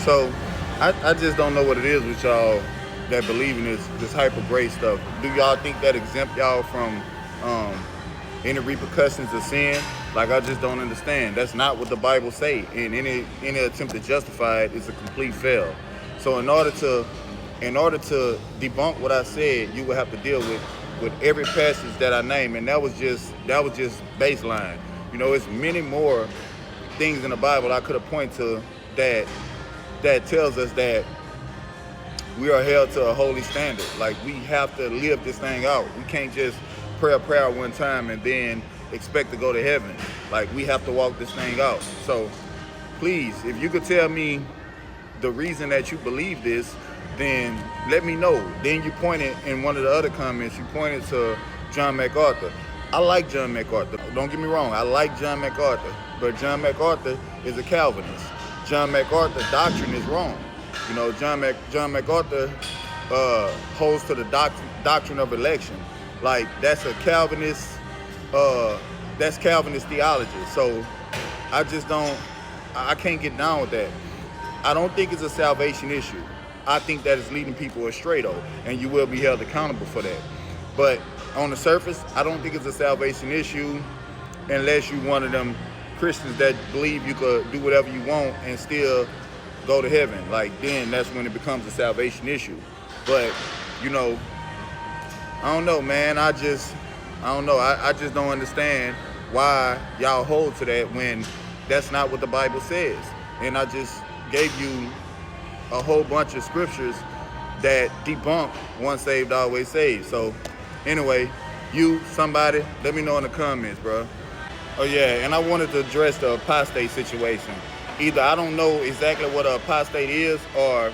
So I just don't know what it is with y'all that believe in this hyper grace stuff. Do y'all think that exempt y'all from um, any repercussions of sin? Like, I just don't understand. That's not what the Bible say, and any attempt to justify it is a complete fail. So in order to debunk what I said, you would have to deal with every passage that I name, and that was just baseline. It's many more things in the Bible I could have pointed to that tells us that we are held to a holy standard. Like, we have to live this thing out. We can't just pray a prayer one time and then expect to go to heaven. Like, we have to walk this thing out. So please, if you could tell me the reason that you believe this, then let me know. Then you pointed in one of the other comments, you pointed to John MacArthur. I like John MacArthur. Don't get me wrong, I like John MacArthur. But John MacArthur is a Calvinist. John MacArthur's doctrine is wrong. John MacArthur holds to the doctrine of election. Like, that's a Calvinist. That's Calvinist theology. So I can't get down with that. I don't think it's a salvation issue. I think that it's leading people astray, though, and you will be held accountable for that. But on the surface, I don't think it's a salvation issue unless you one of them Christians that believe you could do whatever you want and still go to heaven. Like, then that's when it becomes a salvation issue. But I don't know, man. I don't know. I just don't understand why y'all hold to that when that's not what the Bible says. And I just gave you a whole bunch of scriptures that debunk once saved, always saved. So anyway, somebody, let me know in the comments, bro. Oh yeah, and I wanted to address the apostate situation. Either I don't know exactly what an apostate is, or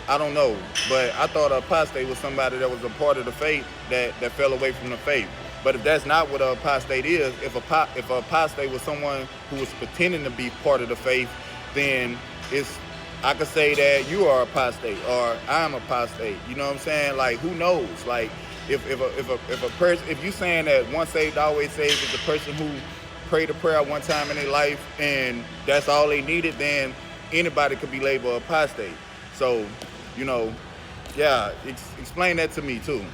I don't know. But I thought an apostate was somebody that was a part of the faith that fell away from the faith. But if that's not what an apostate is, if an apostate was someone who was pretending to be part of the faith, then I could say that you are apostate or I'm apostate. You know what I'm saying? Like, who knows? Like, if a person, if you saying that once saved, always saved is the person who prayed a prayer one time in their life and that's all they needed, then anybody could be labeled apostate. So, yeah, explain that to me too.